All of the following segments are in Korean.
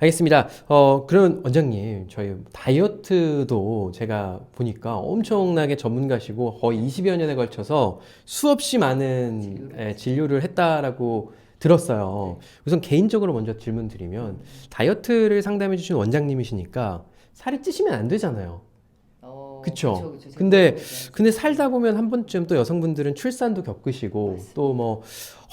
알겠습니다. 그럼 원장님, 저희 다이어트도 제가 보니까 엄청나게 전문가시고 거의 20여 년에 걸쳐서 수없이 많은 진료를 했다라고 들었어요. 우선 개인적으로 먼저 질문 드리면 다이어트를 상담해 주신 원장님이시니까 살이 찌시면 안 되잖아요. 그쵸? 그쵸. 제가 근데, 그거에 대한 근데 살다 보면 한 번쯤 또 여성분들은 출산도 겪으시고 또 뭐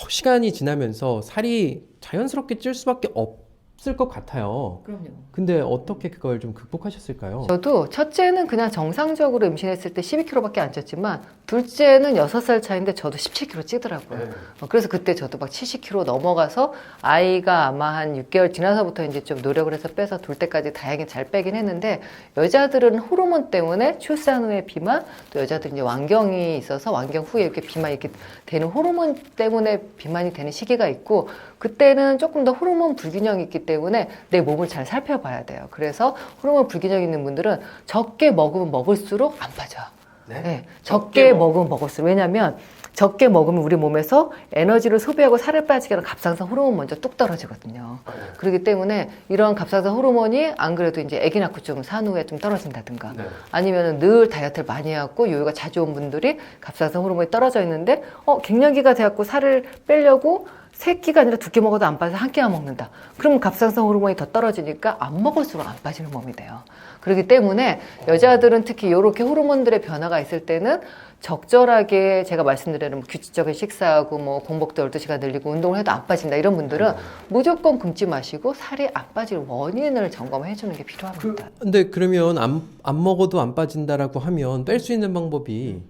시간이 지나면서 살이 자연스럽게 찔 수밖에 없을 것 같아요. 그럼요. 근데 어떻게 그걸 좀 극복하셨을까요? 저도 첫째는 그냥 정상적으로 임신했을 때 12kg밖에 안 쪘지만 둘째는 6살 차인데 저도 17kg 찌더라고요. 네. 그래서 그때 저도 막 70kg 넘어가서 아이가 아마 한 6개월 지나서부터 이제 좀 노력을 해서 빼서 둘 때까지 다행히 잘 빼긴 했는데 여자들은 호르몬 때문에 출산 후에 비만 또 여자들은 이제 완경이 있어서 완경 후에 이렇게 비만 이렇게 되는 호르몬 때문에 비만이 되는 시기가 있고 그때는 조금 더 호르몬 불균형이 있기 때문에 내 몸을 잘 살펴봐야 돼요. 그래서 호르몬 불균형 있는 분들은 적게 먹으면 먹을수록 안 빠져요. 네, 적게 먹으면 먹을수록. 왜냐면 적게 먹으면 우리 몸에서 에너지를 소비하고 살을 빠지게 하는 갑상선 호르몬 먼저 뚝 떨어지거든요. 그렇기 때문에 이런 갑상선 호르몬이 안 그래도 이제 아기 낳고 좀 산후에 좀 떨어진다든가 아니면은 늘 다이어트를 많이 해갖고 요요가 자주 온 분들이 갑상선 호르몬이 떨어져 있는데 갱년기가 돼갖고 살을 빼려고 세 끼가 아니라 두 끼 먹어도 안 빠져서 한 끼만 먹는다. 그러면 갑상선 호르몬이 더 떨어지니까 안 먹을수록 안 빠지는 몸이 돼요. 그렇기 때문에 여자들은 특히 이렇게 호르몬들의 변화가 있을 때는 적절하게 제가 말씀드린 규칙적인 식사하고 뭐 공복도 12시간 늘리고 운동을 해도 안 빠진다 이런 분들은 무조건 굶지 마시고 살이 안 빠질 원인을 점검해 주는 게 필요합니다. 근데 그러면 안 먹어도 안 빠진다라고 하면 뺄 수 있는 방법이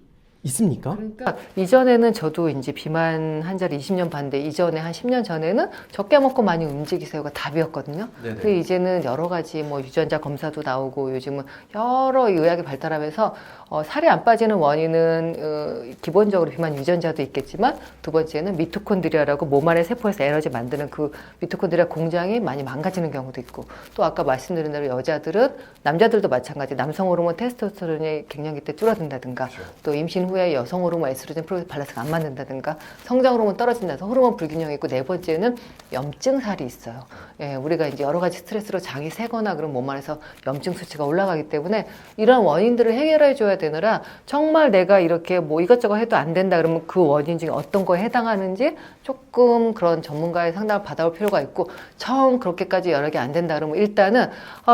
있습니까? 그러니까 이전에는 저도 이제 비만 환자를 20년 봤는데 이전에 한 10년 전에는 적게 먹고 많이 움직이세요가 답이었거든요. 근데 이제는 여러 가지 뭐 유전자 검사도 나오고 요즘은 여러 의학이 발달하면서 살이 안 빠지는 원인은 기본적으로 비만 유전자도 있겠지만 두 번째는 미토콘드리아라고 몸 안의 세포에서 에너지 만드는 그 미토콘드리아 공장이 많이 망가지는 경우도 있고 또 아까 말씀드린 대로 여자들은 남자들도 마찬가지 남성 호르몬 테스토스테론이 갱년기 때 줄어든다든가 또 임신 후에 여성 호르몬 에스트로겐 프로게스테론 밸런스가 안 맞는다든가 성장 호르몬 떨어진다서 호르몬 불균형이 있고 네 번째는 염증살이 있어요. 예, 우리가 이제 여러 가지 스트레스로 장이 새거나 그런 몸 안에서 염증 수치가 올라가기 때문에 이런 원인들을 해결해 줘야 되느라 정말 내가 이렇게 뭐 이것저것 해도 안 된다 그러면 그 원인 중에 어떤 거에 해당하는지 조금 그런 전문가의 상담을 받아볼 필요가 있고 처음 그렇게까지 여러 개 안 된다 그러면 일단은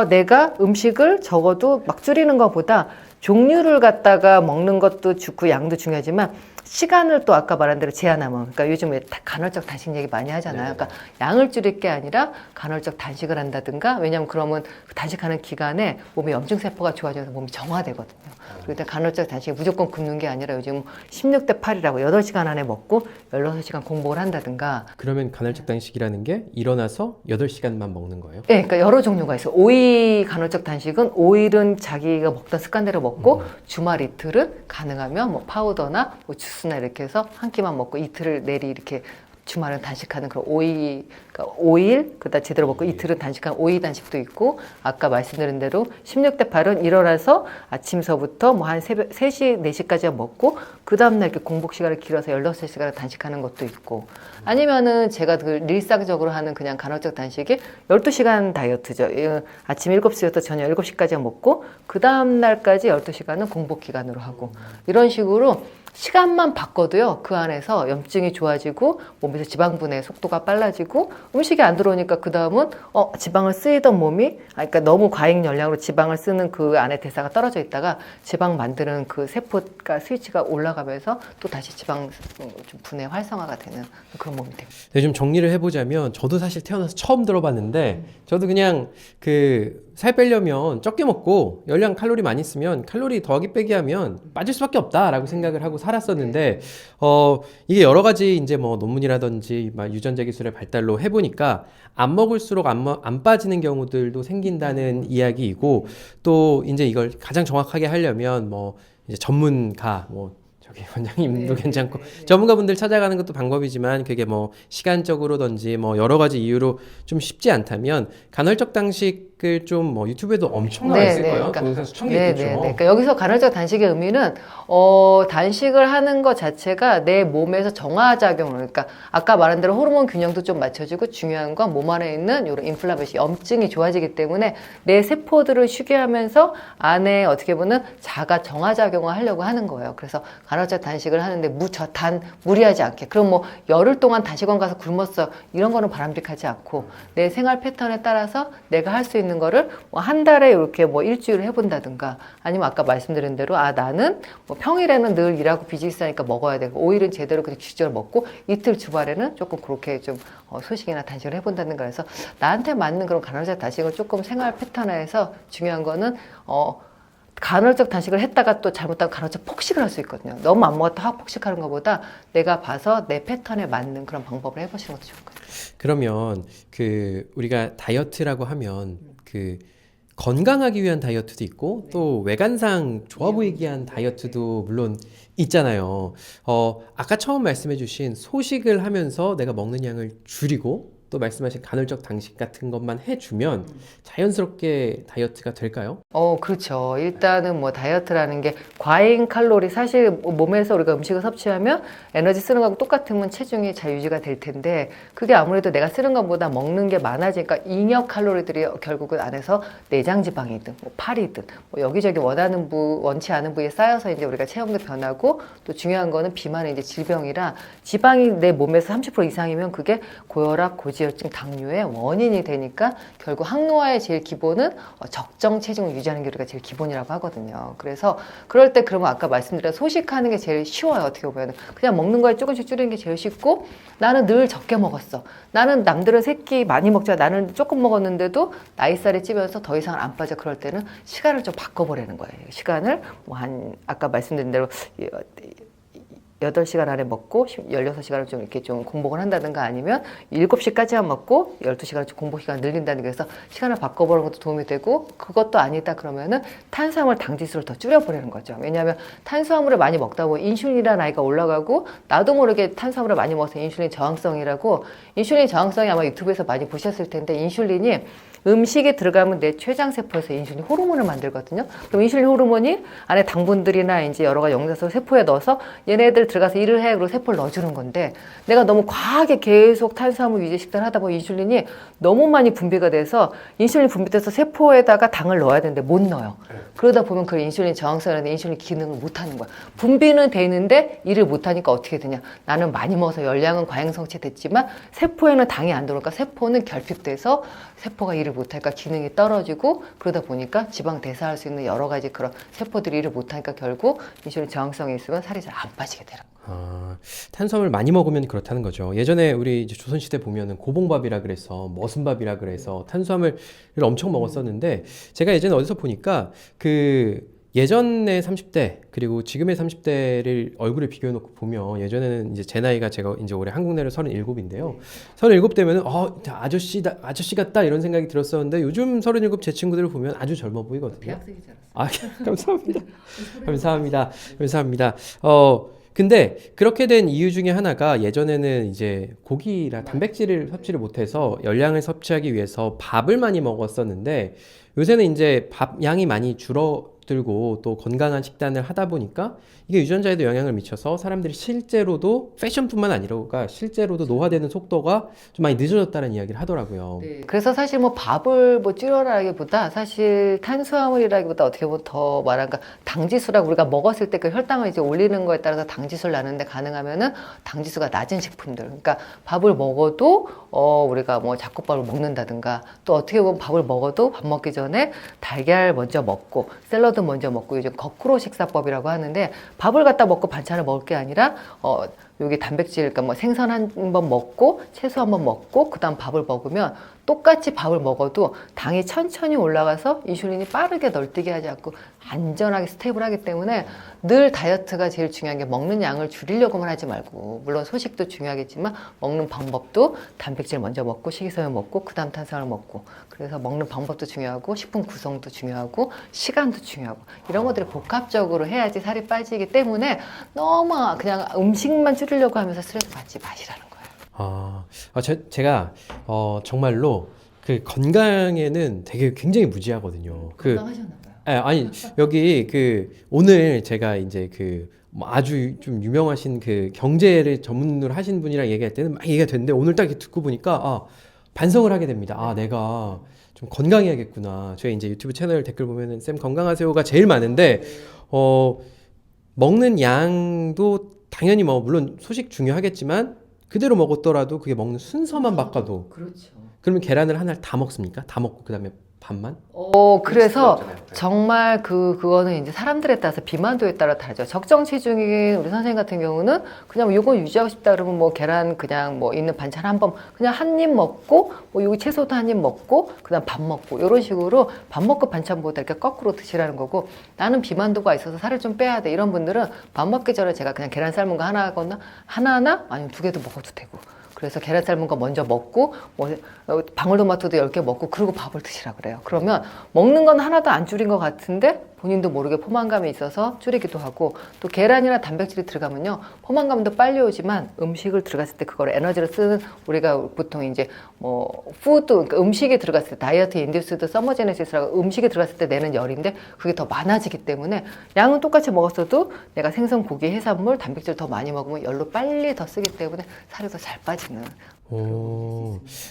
내가 음식을 적어도 막 줄이는 것보다 종류를 갖다가 먹는 것도 좋고 양도 중요하지만 시간을 또 아까 말한 대로 제한하면 그러니까 요즘에 간헐적 단식 얘기 많이 하잖아요. 그러니까 양을 줄일 게 아니라 간헐적 단식을 한다든가 왜냐하면 그러면 단식하는 기간에 몸의 염증세포가 좋아져서 몸이 정화되거든요. 그러니까 간헐적 단식이 무조건 굶는 게 아니라 요즘 16대 8이라고 8시간 안에 먹고 16시간 공복을 한다든가 그러면 간헐적 단식이라는 게 일어나서 8시간만 먹는 거예요? 네, 그러니까 여러 종류가 있어요. 5일 간헐적 단식은 5일은 자기가 먹던 습관대로 먹고 주말 이틀은 가능하면 뭐 파우더나 뭐 주스나 이렇게 해서 한 끼만 먹고 이틀을 내리 이렇게 주말은 단식하는 그런 5일, 그러니까 5일, 그다 제대로 먹고 이틀은 단식한 5일 단식도 있고, 아까 말씀드린 대로 16대 8은 일어나서 아침서부터 뭐 한 새벽 3시, 4시까지 먹고, 그 다음날 이렇게 공복 시간을 길어서 16시간 단식하는 것도 있고, 아니면은 제가 그 일상적으로 하는 그냥 간헐적 단식이 12시간 다이어트죠. 아침 7시부터 저녁 7시까지 먹고, 그 다음날까지 12시간은 공복 기간으로 하고, 이런 식으로 시간만 바꿔도요 그 안에서 염증이 좋아지고 몸에서 지방 분해 속도가 빨라지고 음식이 안 들어오니까 그 다음은 지방을 쓰이던 몸이 그러니까 너무 과잉 열량으로 지방을 쓰는 그 안에 대사가 떨어져 있다가 지방 만드는 그 세포가 스위치가 올라가면서 또 다시 지방 좀 분해 활성화가 되는 그런 몸이 돼요. 네, 좀 정리를 해보자면 저도 사실 태어나서 처음 들어봤는데 저도 그냥 그 살 빼려면 적게 먹고 열량 칼로리 많이 쓰면 칼로리 더하기 빼기 하면 빠질 수밖에 없다라고 생각을 하고 살았었는데 이게 여러 가지 이제 뭐 논문이라든지 막 유전자 기술의 발달로 해보니까 안 먹을수록 안 빠지는 경우들도 생긴다는 이야기이고 또 이제 이걸 가장 정확하게 하려면 뭐 이제 전문가 뭐 여기 원장님도 네, 괜찮고 네, 네. 전문가분들 찾아가는 것도 방법이지만 그게 뭐 시간적으로든지 뭐 여러 가지 이유로 좀 쉽지 않다면 간헐적 단식을 좀 뭐 유튜브에도 엄청 나와 네, 있을 네. 거예요. 그러니까 동영상 수천 개 네, 있겠죠. 네, 네. 그러니까 여기서 간헐적 단식의 의미는 단식을 하는 것 자체가 내 몸에서 정화작용을 그러니까 아까 말한 대로 호르몬 균형도 좀 맞춰주고 중요한 건 몸 안에 있는 이런 인플라메이션 염증이 좋아지기 때문에 내 세포들을 쉬게 하면서 안에 어떻게 보면 자가 정화작용을 하려고 하는 거예요. 그래서 간헐적 단식을 하는데 무리하지 않게 그럼 뭐 열흘 동안 단식원 가서 굶었어 이런 거는 바람직하지 않고 내 생활 패턴에 따라서 내가 할 수 있는 거를 뭐 한 달에 이렇게 뭐 일주일을 해본다든가 아니면 아까 말씀드린 대로 나는 뭐 평일에는 늘 일하고 비즈니스하니까 먹어야 되고 5일은 제대로 그냥 규칙적으로 먹고 이틀 주말에는 조금 그렇게 좀 소식이나 단식을 해본다든가 해서 나한테 맞는 그런 간헐적 단식을 조금 생활 패턴에서 중요한 거는 간헐적 단식을 했다가 또 잘못하면 간헐적 폭식을 할 수 있거든요. 너무 안 먹었다 확 폭식하는 것보다 내가 봐서 내 패턴에 맞는 그런 방법을 해보시는 것도 좋을 것 같아요. 그러면 그 우리가 다이어트라고 하면 그 건강하기 위한 다이어트도 있고 또 외관상 좋아 보이기 위한 다이어트도 물론 있잖아요. 아까 처음 말씀해주신 소식을 하면서 내가 먹는 양을 줄이고 또 말씀하신 간헐적 단식 같은 것만 해주면 자연스럽게 다이어트가 될까요? 그렇죠. 일단은 뭐 다이어트라는 게 과잉 칼로리 사실 몸에서 우리가 음식을 섭취하면 에너지 쓰는 거하고 똑같으면 체중이 잘 유지가 될 텐데 그게 아무래도 내가 쓰는 것보다 먹는 게 많아지니까 잉여 칼로리들이 결국은 안에서 내장 지방이든 뭐 팔이든 뭐 여기저기 원치 않은 부위에 쌓여서 이제 우리가 체형도 변하고 또 중요한 거는 비만은 이제 질병이라 지방이 내 몸에서 30% 이상이면 그게 고혈압, 고지혈증, 당뇨의 원인이 되니까 결국 항노화의 제일 기본은 적정 체중을 유지하는 게 우리가 제일 기본이라고 하거든요. 그래서 그럴 때 그러면 아까 말씀드린 소식하는 게 제일 쉬워요. 어떻게 보면 그냥 먹는 거에 조금씩 줄이는 게 제일 쉽고 나는 늘 적게 먹었어. 나는 남들은 새끼 많이 먹자. 나는 조금 먹었는데도 나이살이 찌면서 더 이상 안 빠져. 그럴 때는 시간을 좀 바꿔보라는 거예요. 시간을 뭐 아까 말씀드린 대로 8시간 안에 먹고 16시간을 좀 이렇게 좀 공복을 한다든가 아니면 7시까지만 먹고 12시간을 좀 공복 시간을 늘린다는 게 해서 시간을 바꿔보는 것도 도움이 되고 그것도 아니다 그러면은 탄수화물 당지수를 더 줄여보려는 거죠. 왜냐하면 탄수화물을 많이 먹다 보면 인슐린이라는 나이가 올라가고 나도 모르게 탄수화물을 많이 먹어서 인슐린 저항성이라고 인슐린 저항성이 아마 유튜브에서 많이 보셨을 텐데 인슐린이 음식에 들어가면 내 췌장세포에서 인슐린 호르몬을 만들거든요. 그럼 인슐린 호르몬이 안에 당분들이나 이제 여러 가지 영양소 세포에 넣어서 얘네들 들어가서 일을 해. 그리고 세포를 넣어주는 건데 내가 너무 과하게 계속 탄수화물 위주 식단을 하다 보면 인슐린이 너무 많이 분비가 돼서 인슐린 분비돼서 세포에다가 당을 넣어야 되는데 못 넣어요. 그러다 보면 그 인슐린 저항성이라는 인슐린 기능을 못 하는 거야. 분비는 돼 있는데 일을 못 하니까 어떻게 되냐. 나는 많이 먹어서 열량은 과잉 성취됐지만 세포에는 당이 안 들어오니까 세포는 결핍돼서 세포가 일을 못하니까 기능이 떨어지고 그러다 보니까 지방 대사할 수 있는 여러 가지 그런 세포들이 일을 못하니까 결국 인슐린 저항성이 있으면 살이 잘 안 빠지게 되는 거예요. 탄수화물 많이 먹으면 그렇다는 거죠. 예전에 우리 이제 조선시대 보면은 고봉밥이라 그래서 머슴밥이라 그래서 탄수화물을 엄청 먹었었는데 제가 예전에 어디서 보니까 그 예전의 30대 그리고 지금의 30대를 얼굴을 비교해 놓고 보면 예전에는 이제 제 나이가 제가 이제 올해 한국 나이로 37인데요. 37 되면은 아저씨 같다 이런 생각이 들었었는데 요즘 37 제 친구들을 보면 아주 젊어 보이거든요. 대학생이지 않았어요? 감사합니다. 감사합니다. 근데 그렇게 된 이유 중에 하나가 예전에는 이제 고기라 단백질을 섭취를 못해서 열량을 섭취하기 위해서 밥을 많이 먹었었는데 요새는 이제 밥 양이 많이 줄어들고 또 건강한 식단을 하다 보니까 이게 유전자에도 영향을 미쳐서 사람들이 실제로도 패션뿐만 아니라 실제로도 노화되는 속도가 좀 많이 늦어졌다는 이야기를 하더라고요. 네. 그래서 사실 뭐 밥을 뭐 줄여라기보다 사실 탄수화물이라기보다 어떻게 보면 더 말하니까 당지수라고 우리가 먹었을 때 그 혈당을 이제 올리는 거에 따라서 당지수를 나누는데 가능하면은 당지수가 낮은 식품들. 그러니까 밥을 먹어도 우리가 뭐 잡곡밥을 먹는다든가 또 어떻게 보면 밥을 먹어도 밥 먹기 전에 달걀 먼저 먹고 샐러드 먼저 먹고 요즘 거꾸로 식사법이라고 하는데 밥을 갖다 먹고 반찬을 먹을 게 아니라 여기 단백질, 그러니까 뭐 생선 한 번 먹고 채소 한 번 먹고 그다음 밥을 먹으면 똑같이 밥을 먹어도 당이 천천히 올라가서 인슐린이 빠르게 널뛰게 하지 않고 안전하게 스테이블하기 때문에 늘 다이어트가 제일 중요한 게 먹는 양을 줄이려고만 하지 말고, 물론 소식도 중요하겠지만 먹는 방법도 단백질 먼저 먹고 식이섬유 먹고 그다음 탄수화물 먹고, 그래서 먹는 방법도 중요하고 식품 구성도 중요하고 시간도 중요하고 이런 것들을 복합적으로 해야지 살이 빠지기 때문에 너무 그냥 음식만 줄이려고 하면서 스트레스 받지 마시라는 거예요. 제가 정말로 그 건강에는 되게 굉장히 무지하거든요. 건강하셨나 봐요. 아니 여기 오늘 제가 이제 뭐 아주 좀 유명하신 경제를 전문으로 하신 분이랑 얘기할 때는 막 얘기가 됐는데, 오늘 딱 이렇게 듣고 보니까 반성을 하게 됩니다. 내가 좀 건강해야겠구나. 저희 이제 유튜브 채널 댓글 보면은 쌤 건강하세요가 제일 많은데, 먹는 양도 당연히 뭐 물론 소식 중요하겠지만 그대로 먹었더라도 그게 먹는 순서만 바꿔도, 그렇죠. 그러면 계란을 하나를 다 먹습니까? 다 먹고 그다음에 밥만? 그래서 정말 그거는 이제 사람들에 따라서 비만도에 따라 다르죠. 적정 체중인 우리 선생님 같은 경우는 그냥 이거 유지하고 싶다 그러면 뭐 계란 그냥 뭐 있는 반찬 한 번 그냥 한 입 먹고, 뭐 여기 채소도 한 입 먹고 그다음 밥 먹고, 이런 식으로 밥 먹고 반찬보다 이렇게 거꾸로 드시라는 거고, 나는 비만도가 있어서 살을 좀 빼야 돼 이런 분들은 밥 먹기 전에 제가 그냥 계란 삶은 거 하나나 아니면 2개도 먹어도 되고, 그래서 계란 삶은 거 먼저 먹고 뭐 방울토마토도 10개 먹고 그리고 밥을 드시라 그래요. 그러면 먹는 건 하나도 안 줄인 것 같은데 본인도 모르게 포만감이 있어서 줄이기도 하고, 또 계란이나 단백질이 들어가면요 포만감도 빨리 오지만 음식을 들어갔을 때 그걸 에너지로 쓰는, 우리가 보통 이제 뭐 푸드, 그러니까 음식이 들어갔을 때 다이어트 인듀스드 서머제네시스라고 음식이 들어갔을 때 내는 열인데 그게 더 많아지기 때문에 양은 똑같이 먹었어도 내가 생선, 고기, 해산물, 단백질 더 많이 먹으면 열로 빨리 더 쓰기 때문에 살이 더 잘 빠지는.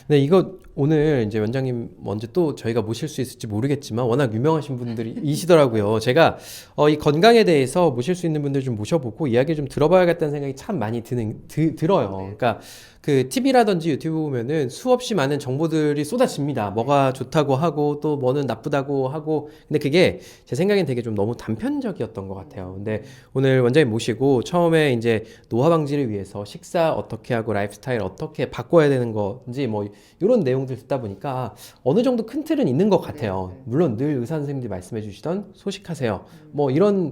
네, 이거 오늘 이제 원장님 먼저 또 저희가 모실 수 있을지 모르겠지만 워낙 유명하신 분들이시더라고요. 제가 이 건강에 대해서 모실 수 있는 분들 좀 모셔보고 이야기 좀 들어봐야겠다는 생각이 참 많이 들어요. 그러니까 TV라든지 유튜브 보면은 수없이 많은 정보들이 쏟아집니다. 뭐가 좋다고 하고 또 뭐는 나쁘다고 하고, 근데 그게 제 생각엔 되게 좀 너무 단편적이었던 것 같아요. 근데 오늘 원장님 모시고 처음에 이제 노화 방지를 위해서 식사 어떻게 하고 라이프스타일 어떻게 바꿔야 되는 건지 뭐 이런 내용들 듣다 보니까 어느 정도 큰 틀은 있는 것 같아요. 물론 늘 의사 선생님들이 말씀해 주시던 소식하세요. 뭐 이런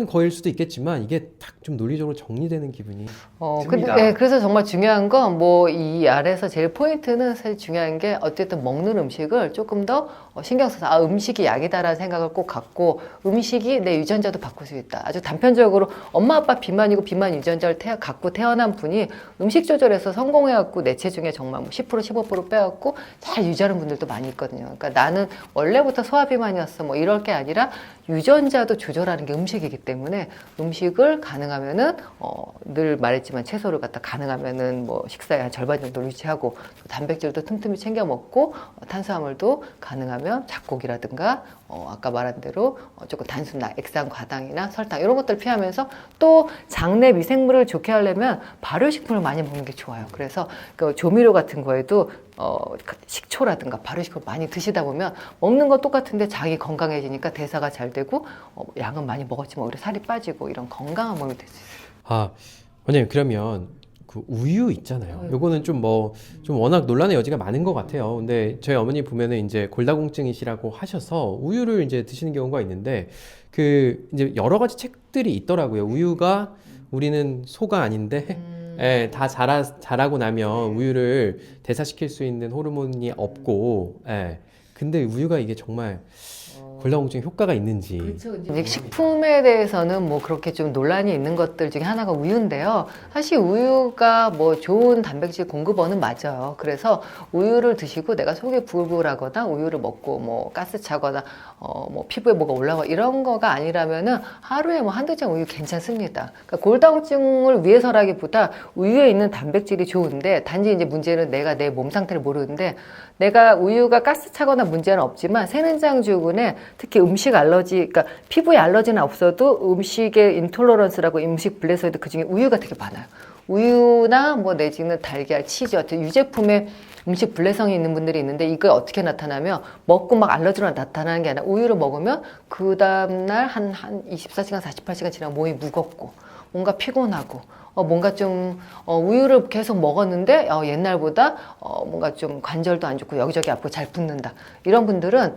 거일 수도 있겠지만 이게 딱 좀 논리적으로 정리되는 기분이 듭니다. 근데, 그래서 정말 중요한 건 뭐 이 아래에서 제일 포인트는 사실 중요한 게 어쨌든 먹는 음식을 조금 더 신경 써서 음식이 약이다라는 생각을 꼭 갖고, 음식이 내 유전자도 바꿀 수 있다. 아주 단편적으로 엄마 아빠 비만이고 비만 유전자를 갖고 태어난 분이 음식 조절해서 성공해갖고 내 체중에 정말 뭐 10% 15% 빼갖고 잘 유지하는 분들도 많이 있거든요. 그러니까 나는 원래부터 소화비만이었어 뭐 이럴 게 아니라 유전자도 조절하는 게 음식이기 때문에 음식을 가능하면은 늘 말했지만 채소를 갖다 가능하면은 뭐 식사의 한 절반 정도 유지하고, 또 단백질도 틈틈이 챙겨 먹고 탄수화물도 가능하면 잡곡이라든가 아까 말한 대로 조금 단순한 액상 과당이나 설탕 이런 것들 피하면서, 또 장내 미생물을 좋게 하려면 발효식품을 많이 먹는 게 좋아요. 그래서 그 조미료 같은 거에도 식초라든가 발효식품 많이 드시다 보면 먹는 거 똑같은데 자기 건강해지니까 대사가 잘 되고 양은 많이 먹었지만 오히려 살이 빠지고 이런 건강한 몸이 될 수 있어요. 원장님 그러면 그 우유 있잖아요. 요거는 좀 워낙 논란의 여지가 많은 것 같아요. 근데 저희 어머니 보면은 이제 골다공증이시라고 하셔서 우유를 이제 드시는 경우가 있는데, 이제 여러 가지 책들이 있더라고요. 우유가 우리는 소가 아닌데 다 자라고 나면 우유를 대사시킬 수 있는 호르몬이 없고, 근데 우유가 이게 정말 골다공증 효과가 있는지. 그렇죠. 이제 식품에 대해서는 뭐 그렇게 좀 논란이 있는 것들 중에 하나가 우유인데요. 사실 우유가 뭐 좋은 단백질 공급원은 맞아요. 그래서 우유를 드시고 내가 속이 부글부글하거나 우유를 먹고 뭐 가스 차거나 뭐 피부에 뭐가 올라가 이런 거가 아니라면은 하루에 뭐 한두 잔 우유 괜찮습니다. 그러니까 골다공증을 위해서라기보다 우유에 있는 단백질이 좋은데, 단지 이제 문제는 내가 내 몸 상태를 모르는데, 내가 우유가 가스 차거나 문제는 없지만 세는장주군에 특히 음식 알러지, 그러니까 피부에 알러지는 없어도 음식에 인톨러런스라고 음식 블레서이드 그중에 우유가 되게 많아요. 우유나 뭐 내지는 달걀, 치즈 같은 유제품에 음식 불내성이 있는 분들이 있는데, 이거 어떻게 나타나면 먹고 막 알러지로 나타나는 게 아니라 우유를 먹으면 그 다음날 한 24시간, 48시간 지나면 몸이 무겁고 뭔가 피곤하고 뭔가 좀 우유를 계속 먹었는데 옛날보다 뭔가 좀 관절도 안 좋고 여기저기 아프고 잘 붓는다. 이런 분들은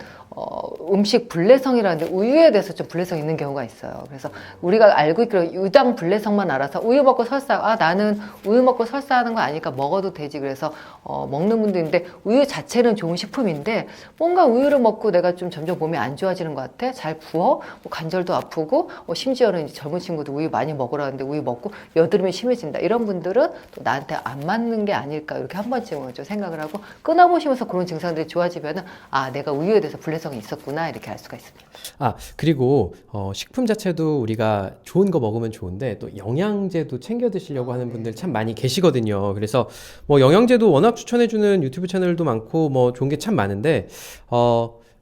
음식 불내성이라는데 우유에 대해서 좀 불내성 있는 경우가 있어요. 그래서 우리가 알고 있기로 유당 불내성만 알아서 우유 먹고 설사, 나는 우유 먹고 설사하는 거 아니까 먹어도 되지. 그래서 먹는 분도 있는데 우유 자체는 좋은 식품인데 뭔가 우유를 먹고 내가 좀 점점 몸이 안 좋아지는 것 같아. 잘 부어, 뭐 관절도 아프고 심지어는 이제 젊은 친구도 우유 많이 먹으라는데 우유 먹고 여드름이 심해진다. 이런 분들은 또 나한테 안 맞는 게 아닐까 이렇게 한 번쯤은 좀 생각을 하고 끊어보시면서 그런 증상들이 좋아지면은 내가 우유에 대해서 불내성이 있었구나 이렇게 알 수가 있습니다. 그리고 식품 자체도 우리가 좋은 거 먹으면 좋은데 또 영양제도 챙겨 드시려고 하는 분들 참 많이 계시거든요. 그래서 뭐 영양제도 워낙 추천해주는 유튜브 채널도 많고 뭐 좋은 게 참 많은데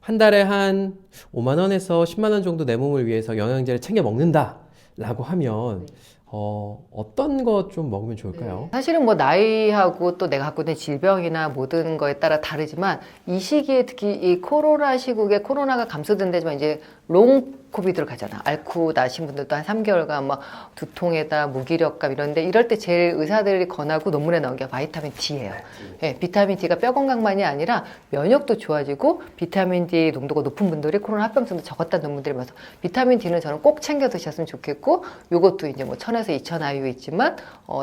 한 달에 한 5만 원에서 10만 원 정도 내 몸을 위해서 영양제를 챙겨 먹는다라고 하면 어떤 거 좀 먹으면 좋을까요? 사실은 뭐 나이하고 또 내가 갖고 있는 질병이나 모든 거에 따라 다르지만 이 시기에 특히 이 코로나 시국에 코로나가 감소된 데지만 이제 롱 코비드로 가잖아. 앓고 나신 분들도 한 3개월간 막 두통에다 무기력감 이런데 이럴 때 제일 의사들이 권하고 논문에 나온 게 바이타민 D예요. 네, 비타민 D가 뼈 건강만이 아니라 면역도 좋아지고 비타민 D 농도가 높은 분들이 코로나 합병증도 적었다는 논문들이 많아서 비타민 D는 저는 꼭 챙겨 드셨으면 좋겠고 요것도 이제 뭐 1000에서 2000 IU 있지만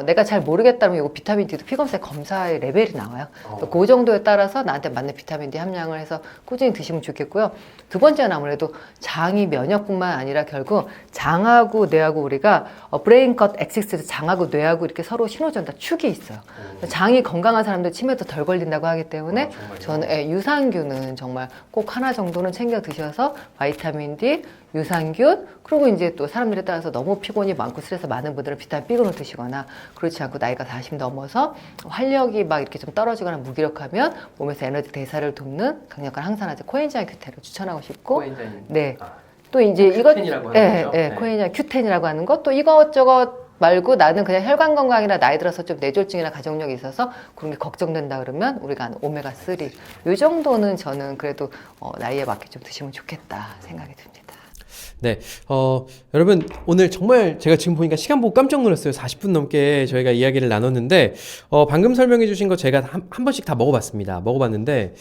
내가 잘 모르겠다면 요거 비타민 D도 피검사 검사의 레벨이 나와요. 그 정도에 따라서 나한테 맞는 비타민 D 함량을 해서 꾸준히 드시면 좋겠고요. 두 번째는 아무래도 장이 면역뿐만 아니라 결국 장하고 뇌하고 우리가 브레인 컷 엑시스에서 장하고 뇌하고 이렇게 서로 신호전다 축이 있어요. 장이 건강한 사람들 치매도 덜 걸린다고 하기 때문에 저는 유산균은 정말 꼭 하나 정도는 챙겨 드셔서 바이타민 D, 유산균 그리고 이제 또 사람들에 따라서 너무 피곤이 많고 스트레스 많은 분들은 비타민 B군을 드시거나 그렇지 않고 나이가 40 넘어서 활력이 막 이렇게 좀 떨어지거나 무기력하면 몸에서 에너지 대사를 돕는 강력한 항산화제 코엔자임 Q10을 추천하고 싶고 네. 또 이제 큐텐이라고 하는 거죠? 코엔자임 Q10이라고 하는 것 또 이것저것 말고 나는 그냥 혈관 건강이나 나이 들어서 좀 뇌졸중이나 가족력이 있어서 그런 게 걱정된다 그러면 우리가 아는 오메가3 이 정도는 저는 그래도 나이에 맞게 좀 드시면 좋겠다 생각이 듭니다. 네, 여러분 오늘 정말 제가 지금 보니까 시간 보고 깜짝 놀랐어요. 40분 넘게 저희가 이야기를 나눴는데 방금 설명해 주신 거 제가 한 번씩 다 먹어봤습니다. 먹어봤는데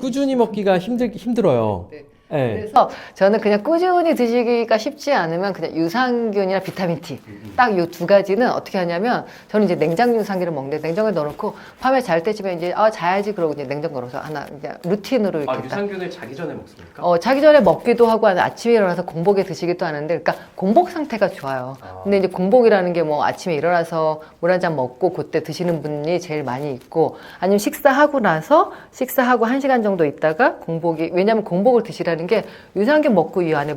꾸준히 먹기가 힘들어요. 네. 네. 그래서 저는 그냥 꾸준히 드시기가 쉽지 않으면 그냥 유산균이나 비타민 T 딱 이 두 가지는 어떻게 하냐면 저는 이제 냉장 유산균을 먹는데 냉장고에 넣어놓고 밤에 잘 때쯤에 이제 자야지 그러고 이제 냉장고 넣어서 하나 그냥 루틴으로 이렇게 유산균을 자기 전에 먹습니까? 자기 전에 먹기도 하고 아침에 일어나서 공복에 드시기도 하는데 그러니까 공복 상태가 좋아요. 근데 이제 공복이라는 게 뭐 아침에 일어나서 물 한 잔 먹고 그때 드시는 분이 제일 많이 있고 아니면 식사하고 나서 식사하고 1시간 정도 있다가 공복이 왜냐면 공복을 드시라는 게 유산균 먹고 이 안에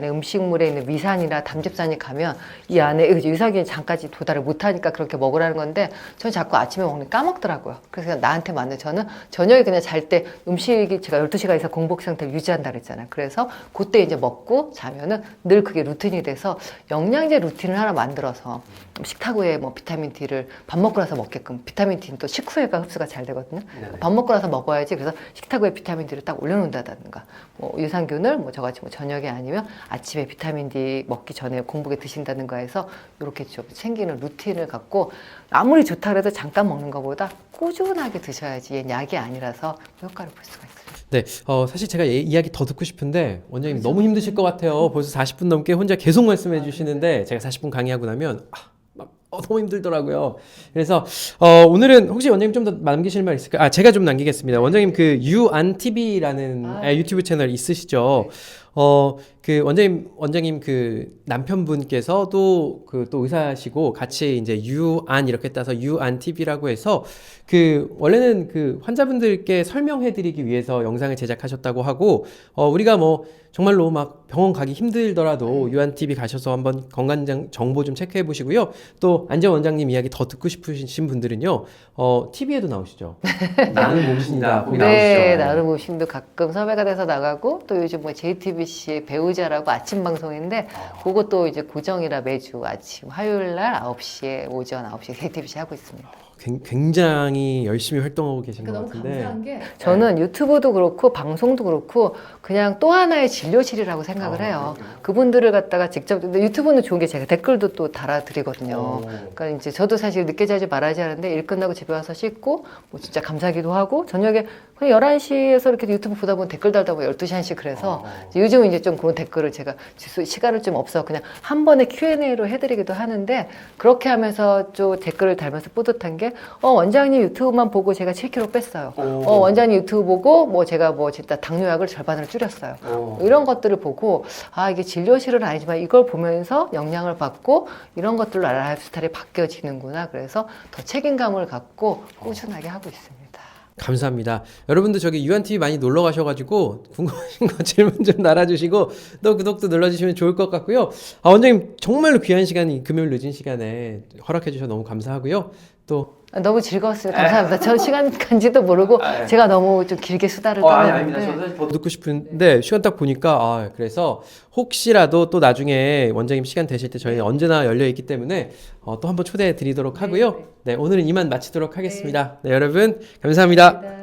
음식물에 있는 위산이나 담즙산이 가면 이 안에 유산균이 장까지 도달을 못하니까 그렇게 먹으라는 건데 저는 자꾸 아침에 먹는 게 까먹더라고요. 그래서 나한테 맞는 저는 저녁에 그냥 잘 때 음식이 제가 12시간 이상 공복 상태를 유지한다 그랬잖아요. 그래서 그때 이제 먹고 자면은 늘 그게 루틴이 돼서 영양제 루틴을 하나 만들어서 식탁 후에 뭐 비타민 D를 밥 먹고 나서 먹게끔 비타민 D는 또 식후에가 흡수가 잘 되거든요. 네네. 밥 먹고 나서 먹어야지. 그래서 식탁 후에 비타민 D를 딱 올려놓는다든가 뭐 유산균을 뭐 저같이 뭐 저녁에 아니면 아침에 비타민 D 먹기 전에 공복에 드신다는 거에서 이렇게 좀 챙기는 루틴을 갖고 아무리 좋다 그래도 잠깐 먹는 것보다 꾸준하게 드셔야지 얘는 약이 아니라서 효과를 볼 수가 있어요. 네, 사실 제가 이야기 더 듣고 싶은데 원장님 너무 힘드실 것 같아요. 벌써 40분 넘게 혼자 계속 말씀해 주시는데 제가 40분 강의하고 나면 너무 힘들더라고요. 그래서 오늘은 혹시 원장님 좀 더 남기실 말 있을까요? 제가 좀 남기겠습니다. 원장님 그 유안TV라는 유튜브 채널 있으시죠? 그 원장님 그 남편분께서도 또 의사시고 같이 이제 유안 이렇게 따서 유안TV라고 해서 그 원래는 그 환자분들께 설명해 드리기 위해서 영상을 제작하셨다고 하고 우리가 뭐 정말로 막 병원 가기 힘들더라도 유안TV 가셔서 한번 건강 정보 좀 체크해 보시고요. 또 안재원 원장님 이야기 더 듣고 싶으신 분들은요. TV에도 나오시죠. 나는 몸신이다. 거기 네, 나오시죠. 나름 모심도 가끔 섭외가 돼서 나가고 또 요즘 뭐 JTBC 배우자라고 아침 방송인데 그것도 이제 고정이라 매주 아침 화요일 날 9시에 오전 9시에 JTBC 하고 있습니다. 굉장히 열심히 활동하고 계신 것 너무 같은데. 감사한 게 저는 유튜브도 그렇고 방송도 그렇고 그냥 또 하나의 진료실이라고 생각을 해요. 그분들을 갖다가 직접 근데 유튜브는 좋은 게 제가 댓글도 또 달아드리거든요. 그러니까 이제 저도 사실 늦게 자지 말아야지 하는데 일 끝나고 집에 와서 씻고 뭐 진짜 감사하기도 하고 저녁에 그냥 11시에서 이렇게 유튜브 보다 보면 댓글 달다 보면 12시 1시 그래서 요즘은 이제 좀 그런 댓글을 제가 시간을 좀 없어 그냥 한 번에 Q&A로 해드리기도 하는데 그렇게 하면서 좀 댓글을 달면서 뿌듯한 게 원장님 유튜브만 보고 제가 7kg 뺐어요. 원장님 유튜브 보고 뭐 제가 뭐 진짜 당뇨약을 절반으로 줄였어요. 이런 것들을 보고 아 이게 진료실은 아니지만 이걸 보면서 영향을 받고 이런 것들로 라이프 스타일이 바뀌어지는구나. 그래서 더 책임감을 갖고 꾸준하게 하고 있습니다. 감사합니다. 여러분도 저기 유한TV 많이 놀러 가셔가지고 궁금하신 거 질문 좀 달아주시고 또 구독도 눌러주시면 좋을 것 같고요. 원장님 정말로 귀한 시간이 금요일 늦은 시간에 허락해 주셔서 너무 감사하고요. 또 너무 즐거웠습니다. 감사합니다. 저 시간 간지도 모르고 제가 너무 좀 길게 수다를 떨었는데 저도 사실 더 듣고 싶은데 시간 딱 보니까 그래서 혹시라도 또 나중에 원장님 시간 되실 때 저희 언제나 열려 있기 때문에 또 한번 초대해 드리도록 하고요. 네, 오늘은 이만 마치도록 하겠습니다. 네, 여러분 감사합니다.